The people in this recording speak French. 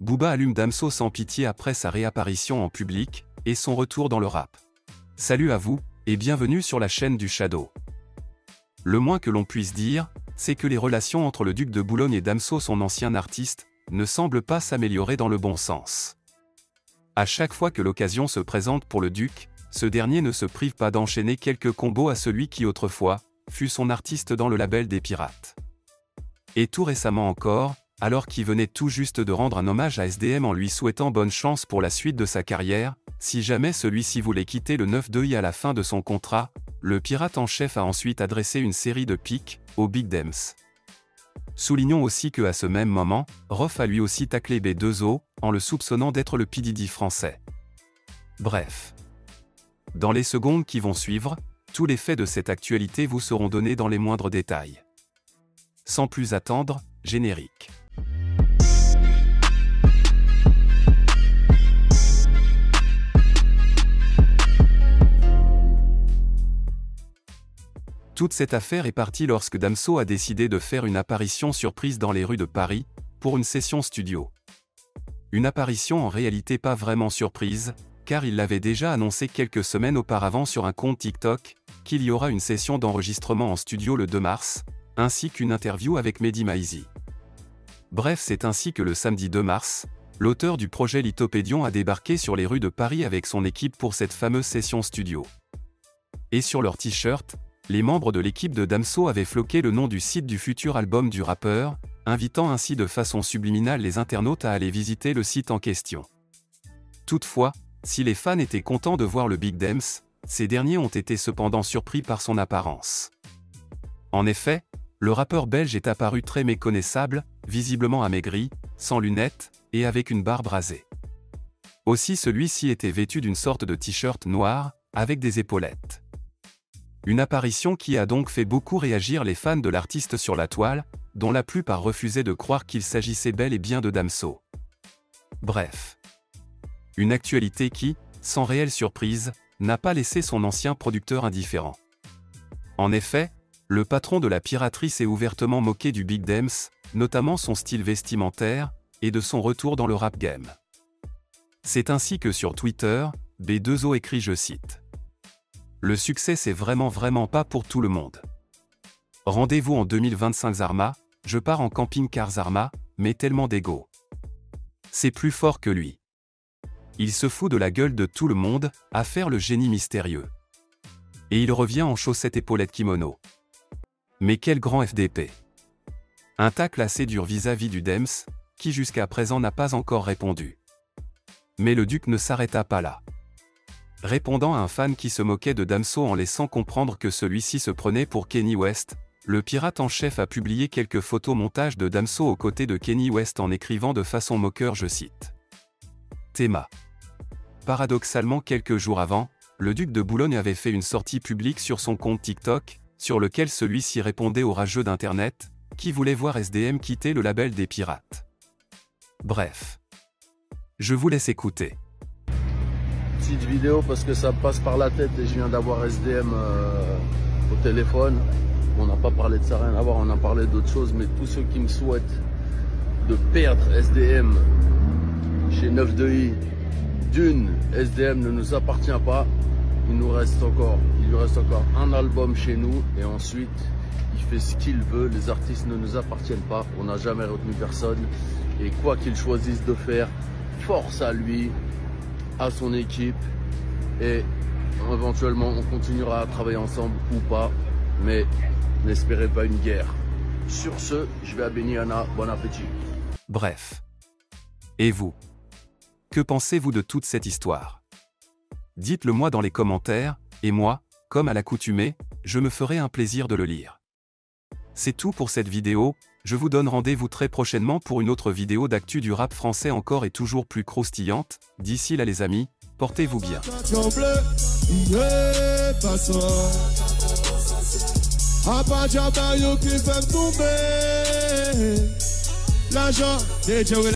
Booba allume Damso sans pitié après sa réapparition en public, et son retour dans le rap. Salut à vous, et bienvenue sur la chaîne du Shadow. Le moins que l'on puisse dire, c'est que les relations entre le duc de Boulogne et Damso, son ancien artiste, ne semblent pas s'améliorer dans le bon sens. À chaque fois que l'occasion se présente pour le duc, ce dernier ne se prive pas d'enchaîner quelques combos à celui qui autrefois fut son artiste dans le label des Pirates. Et tout récemment encore, alors qu'il venait tout juste de rendre un hommage à SDM en lui souhaitant bonne chance pour la suite de sa carrière, si jamais celui-ci voulait quitter le 9-2i à la fin de son contrat, le pirate en chef a ensuite adressé une série de piques au Big Dems. Soulignons aussi que à ce même moment, Rof a lui aussi taclé B2O, en le soupçonnant d'être le P. Diddy français. Bref. Dans les secondes qui vont suivre, tous les faits de cette actualité vous seront donnés dans les moindres détails. Sans plus attendre, générique. Toute cette affaire est partie lorsque Damso a décidé de faire une apparition surprise dans les rues de Paris, pour une session studio. Une apparition en réalité pas vraiment surprise, car il l'avait déjà annoncé quelques semaines auparavant sur un compte TikTok, qu'il y aura une session d'enregistrement en studio le 2 mars, ainsi qu'une interview avec Mehdi Maizi. Bref, c'est ainsi que le samedi 2 mars, l'auteur du projet Lithopédion a débarqué sur les rues de Paris avec son équipe pour cette fameuse session studio. Et sur leur t-shirt, les membres de l'équipe de Damso avaient floqué le nom du site du futur album du rappeur, invitant ainsi de façon subliminale les internautes à aller visiter le site en question. Toutefois, si les fans étaient contents de voir le Big Dems, ces derniers ont été cependant surpris par son apparence. En effet, le rappeur belge est apparu très méconnaissable, visiblement amaigri, sans lunettes, et avec une barbe rasée. Aussi celui-ci était vêtu d'une sorte de t-shirt noir, avec des épaulettes. Une apparition qui a donc fait beaucoup réagir les fans de l'artiste sur la toile, dont la plupart refusaient de croire qu'il s'agissait bel et bien de Damso. Bref. Une actualité qui, sans réelle surprise, n'a pas laissé son ancien producteur indifférent. En effet, le patron de la piraterie s'est ouvertement moqué du Big Dems, notamment son style vestimentaire, et de son retour dans le rap game. C'est ainsi que sur Twitter, B2O écrit, je cite: « Le succès c'est vraiment pas pour tout le monde. Rendez-vous en 2025 Zarma, je pars en camping-car Zarma, mais tellement d'ego. C'est plus fort que lui. Il se fout de la gueule de tout le monde, à faire le génie mystérieux. Et il revient en chaussettes épaulettes kimono. Mais quel grand FDP. » Un tacle assez dur vis-à-vis du Dems, qui jusqu'à présent n'a pas encore répondu. Mais le duc ne s'arrêta pas là. Répondant à un fan qui se moquait de Damso en laissant comprendre que celui-ci se prenait pour Kanye West, le pirate en chef a publié quelques photos montages de Damso aux côtés de Kanye West en écrivant de façon moqueur, je cite: « Théma. » Paradoxalement, quelques jours avant, le duc de Boulogne avait fait une sortie publique sur son compte TikTok, sur lequel celui-ci répondait aux rageux d'Internet, qui voulaient voir SDM quitter le label des Pirates. Bref. Je vous laisse écouter. Petite vidéo parce que ça passe par la tête et je viens d'avoir SDM au téléphone. On n'a pas parlé de ça, rien à voir, on a parlé d'autres choses, mais tous ceux qui me souhaitent de perdre SDM chez 9-2i, d'une, SDM ne nous appartient pas, il lui reste encore un album chez nous et ensuite il fait ce qu'il veut, les artistes ne nous appartiennent pas, on n'a jamais retenu personne et quoi qu'il choisisse de faire, force à lui, à son équipe et éventuellement on continuera à travailler ensemble ou pas, mais n'espérez pas une guerre. Sur ce, je vais à Beniana, bon appétit. Bref. Et vous? Que pensez-vous de toute cette histoire? Dites-le moi dans les commentaires, et moi, comme à l'accoutumée, je me ferai un plaisir de le lire. C'est tout pour cette vidéo, je vous donne rendez-vous très prochainement pour une autre vidéo d'actu du rap français encore et toujours plus croustillante. D'ici là les amis, portez-vous bien.